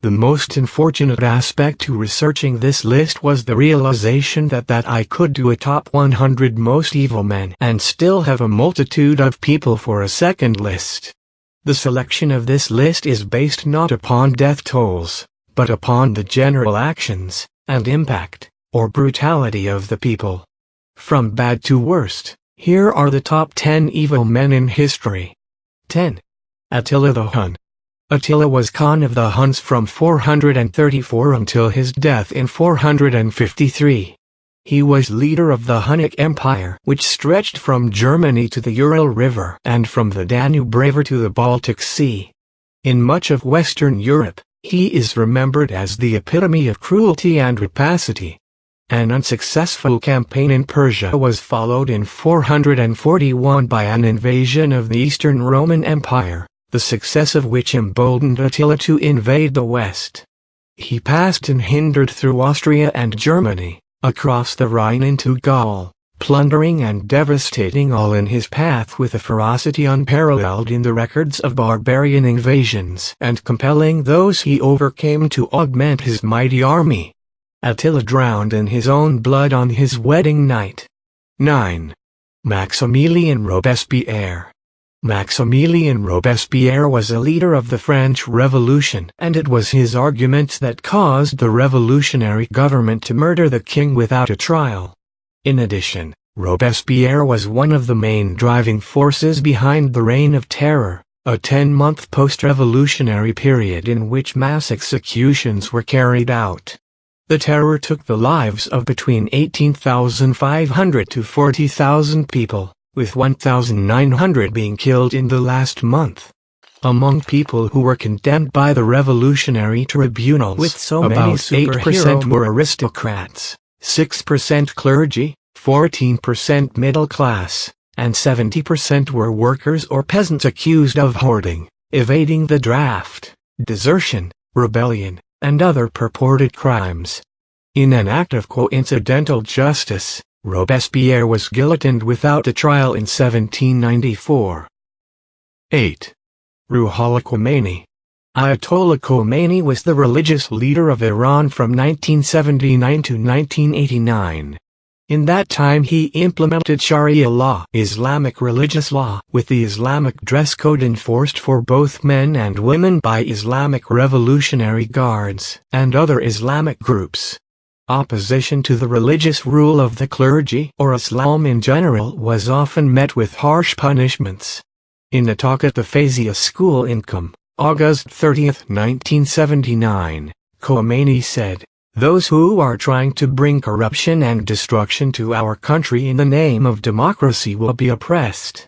The most unfortunate aspect to researching this list was the realization that I could do a top 100 most evil men and still have a multitude of people for a second list. The selection of this list is based not upon death tolls, but upon the general actions and impact, or brutality of the people. From bad to worst, here are the top 10 evil men in history. 10. Attila the Hun. Attila was Khan of the Huns from 434 until his death in 453. He was leader of the Hunnic Empire, which stretched from Germany to the Ural River and from the Danube River to the Baltic Sea. In much of Western Europe, he is remembered as the epitome of cruelty and rapacity. An unsuccessful campaign in Persia was followed in 441 by an invasion of the Eastern Roman Empire, the success of which emboldened Attila to invade the West. He passed unhindered through Austria and Germany, across the Rhine into Gaul, plundering and devastating all in his path with a ferocity unparalleled in the records of barbarian invasions and compelling those he overcame to augment his mighty army. Attila drowned in his own blood on his wedding night. 9. Maximilien Robespierre. Maximilien Robespierre was a leader of the French Revolution, and it was his arguments that caused the revolutionary government to murder the king without a trial. In addition, Robespierre was one of the main driving forces behind the Reign of Terror, a 10-month post-revolutionary period in which mass executions were carried out. The Terror took the lives of between 18,500 to 40,000 people, with 1,900 being killed in the last month. Among people who were condemned by the revolutionary tribunals, with so about 8% were aristocrats, 6% clergy, 14% middle class, and 70% were workers or peasants accused of hoarding, evading the draft, desertion, rebellion, and other purported crimes. In an act of coincidental justice, Robespierre was guillotined without a trial in 1794. 8. Ruhollah Khomeini. Ayatollah Khomeini was the religious leader of Iran from 1979 to 1989. In that time he implemented Sharia law, Islamic religious law, with the Islamic dress code enforced for both men and women by Islamic Revolutionary Guards and other Islamic groups. Opposition to the religious rule of the clergy or Islam in general was often met with harsh punishments. In a talk at the Fazia School in Qom, August 30, 1979, Khomeini said, "Those who are trying to bring corruption and destruction to our country in the name of democracy will be oppressed.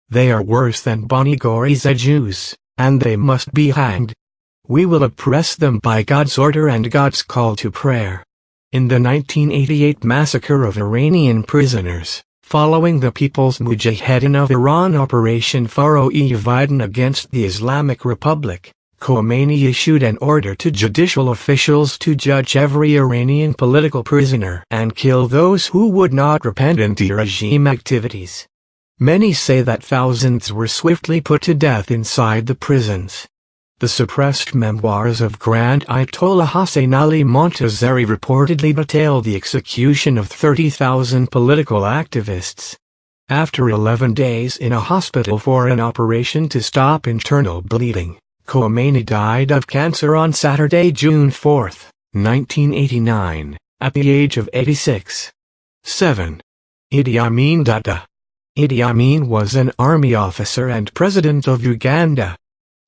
They are worse than Bani Goriza Jews, and they must be hanged. We will oppress them by God's order and God's call to prayer." In the 1988 massacre of Iranian prisoners, following the People's Mujahedin of Iran Operation Faroe-Yaviden against the Islamic Republic, Khomeini issued an order to judicial officials to judge every Iranian political prisoner and kill those who would not repent anti-regime activities. Many say that thousands were swiftly put to death inside the prisons. The suppressed memoirs of Grand Ayatollah Hossein Ali Montazeri reportedly detail the execution of 30,000 political activists. After 11 days in a hospital for an operation to stop internal bleeding, Khomeini died of cancer on Saturday, June 4, 1989, at the age of 86. 7. Idi Amin Dada. Idi Amin was an army officer and president of Uganda.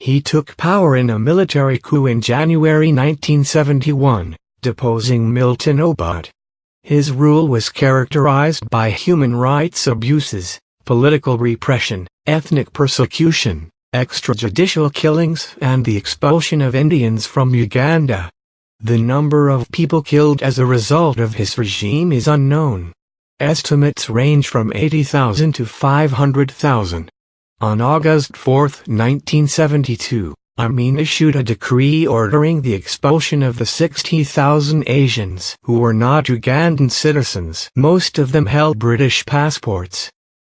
He took power in a military coup in January 1971, deposing Milton Obote. His rule was characterized by human rights abuses, political repression, ethnic persecution, extrajudicial killings, and the expulsion of Indians from Uganda. The number of people killed as a result of his regime is unknown. Estimates range from 80,000 to 500,000. On August 4, 1972, Amin issued a decree ordering the expulsion of the 60,000 Asians who were not Ugandan citizens. Most of them held British passports.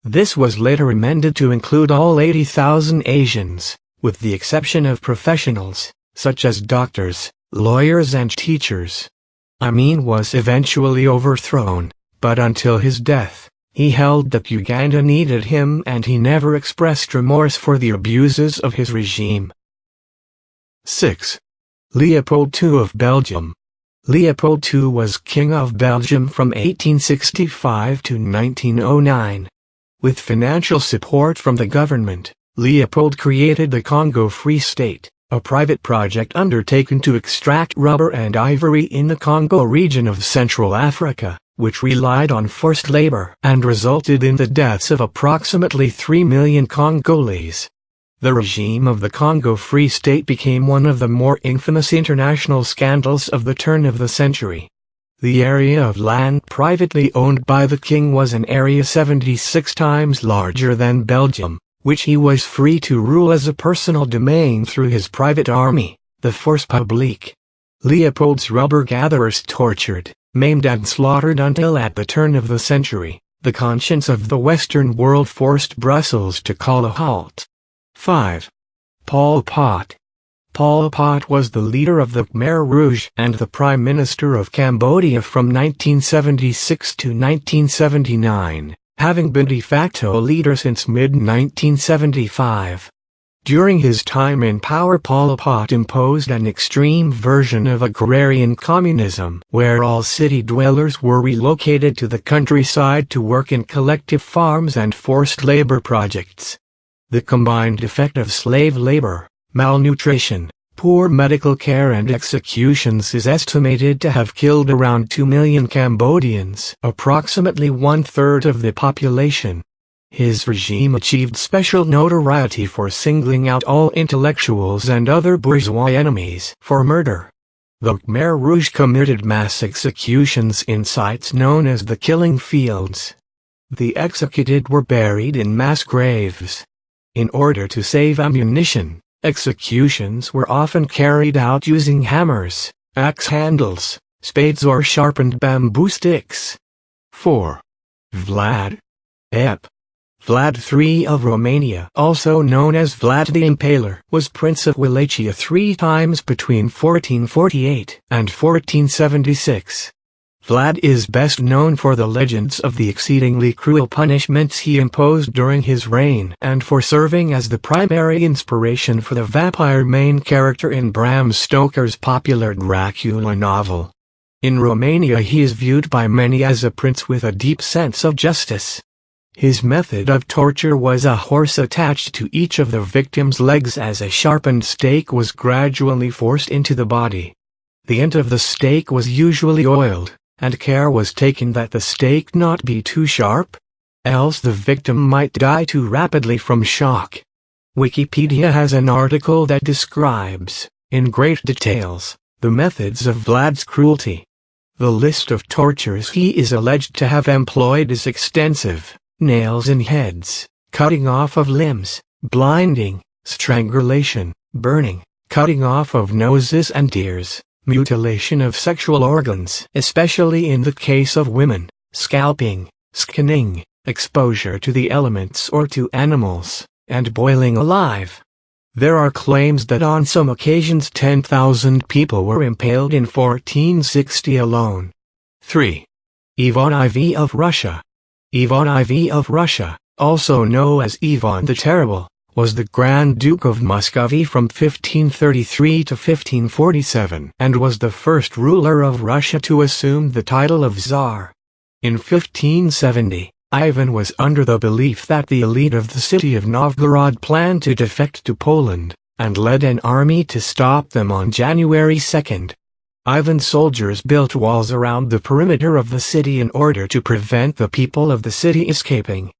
This was later amended to include all 80,000 Asians, with the exception of professionals, such as doctors, lawyers and teachers. Amin was eventually overthrown, but until his death, he held that Uganda needed him and he never expressed remorse for the abuses of his regime. 6. Leopold II of Belgium. Leopold II was King of Belgium from 1865 to 1909. With financial support from the government, Leopold created the Congo Free State, a private project undertaken to extract rubber and ivory in the Congo region of Central Africa, which relied on forced labor and resulted in the deaths of approximately 3 million Congolese. The regime of the Congo Free State became one of the more infamous international scandals of the turn of the century. The area of land privately owned by the king was an area 76 times larger than Belgium, which he was free to rule as a personal domain through his private army, the Force Publique. Leopold's rubber gatherers tortured, maimed and slaughtered until at the turn of the century, the conscience of the Western world forced Brussels to call a halt. 5. Pol Pot. Pol Pot was the leader of the Khmer Rouge and the Prime Minister of Cambodia from 1976 to 1979, having been de facto leader since mid-1975. During his time in power, Pol Pot imposed an extreme version of agrarian communism, where all city dwellers were relocated to the countryside to work in collective farms and forced labor projects. The combined effect of slave labor, malnutrition, poor medical care and executions is estimated to have killed around 2 million Cambodians, approximately 1/3 of the population. His regime achieved special notoriety for singling out all intellectuals and other bourgeois enemies for murder. The Khmer Rouge committed mass executions in sites known as the Killing Fields. The executed were buried in mass graves. In order to save ammunition, executions were often carried out using hammers, axe handles, spades or sharpened bamboo sticks. 4. Vlad. Ep. Vlad III of Romania, also known as Vlad the Impaler, was Prince of Wallachia 3 times between 1448 and 1476. Vlad is best known for the legends of the exceedingly cruel punishments he imposed during his reign and for serving as the primary inspiration for the vampire main character in Bram Stoker's popular Dracula novel. In Romania he is viewed by many as a prince with a deep sense of justice. His method of torture was a horse attached to each of the victim's legs as a sharpened stake was gradually forced into the body. The end of the stake was usually oiled, and care was taken that the stake not be too sharp, else the victim might die too rapidly from shock. Wikipedia has an article that describes, in great details, the methods of Vlad's cruelty. The list of tortures he is alleged to have employed is extensive: nails in heads, cutting off of limbs, blinding, strangulation, burning, cutting off of noses and ears, mutilation of sexual organs, especially in the case of women, scalping, skinning, exposure to the elements or to animals, and boiling alive. There are claims that on some occasions 10,000 people were impaled in 1460 alone. 3. Ivan IV of Russia. Ivan IV of Russia, also known as Ivan the Terrible, was the Grand Duke of Muscovy from 1533 to 1547 and was the first ruler of Russia to assume the title of Tsar. In 1570, Ivan was under the belief that the elite of the city of Novgorod planned to defect to Poland, and led an army to stop them on January 2. Ivan's soldiers built walls around the perimeter of the city in order to prevent the people of the city escaping.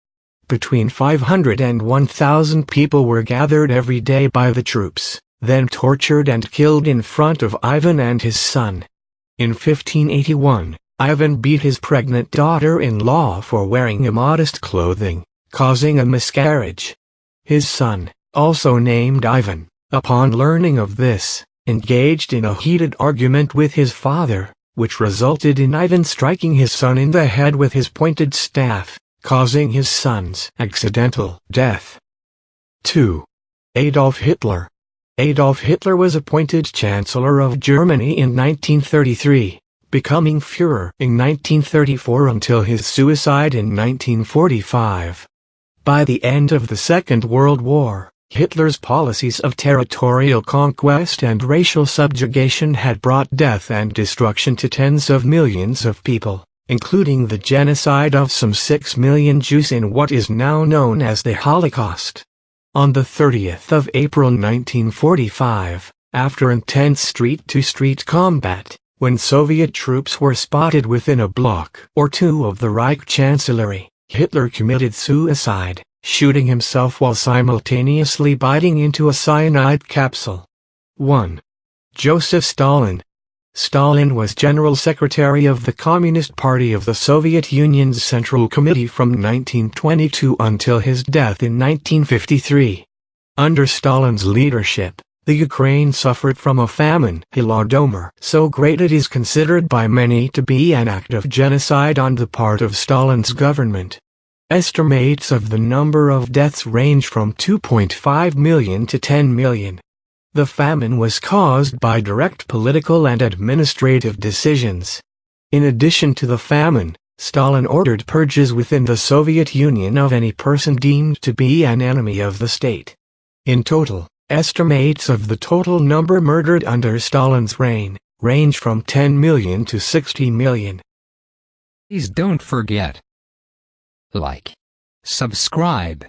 Between 500 and 1,000 people were gathered every day by the troops, then tortured and killed in front of Ivan and his son. In 1581, Ivan beat his pregnant daughter-in-law for wearing immodest clothing, causing a miscarriage. His son, also named Ivan, upon learning of this, engaged in a heated argument with his father, which resulted in Ivan striking his son in the head with his pointed staff, causing his son's accidental death. 2. Adolf Hitler. Adolf Hitler was appointed Chancellor of Germany in 1933, becoming Führer in 1934 until his suicide in 1945. By the end of the Second World War, Hitler's policies of territorial conquest and racial subjugation had brought death and destruction to tens of millions of people, including the genocide of some 6 million Jews in what is now known as the Holocaust. On the 30th of April 1945, after intense street-to-street combat, when Soviet troops were spotted within a block or two of the Reich Chancellery, Hitler committed suicide, shooting himself while simultaneously biting into a cyanide capsule. 1. Joseph Stalin. Stalin was General Secretary of the Communist Party of the Soviet Union's Central Committee from 1922 until his death in 1953. Under Stalin's leadership, the Ukraine suffered from a famine, Holodomor, so great it is considered by many to be an act of genocide on the part of Stalin's government. Estimates of the number of deaths range from 2.5 million to 10 million. The famine was caused by direct political and administrative decisions. In addition to the famine, Stalin ordered purges within the Soviet Union of any person deemed to be an enemy of the state. In total, estimates of the total number murdered under Stalin's reign range from 10 million to 60 million. Please don't forget. Like, subscribe,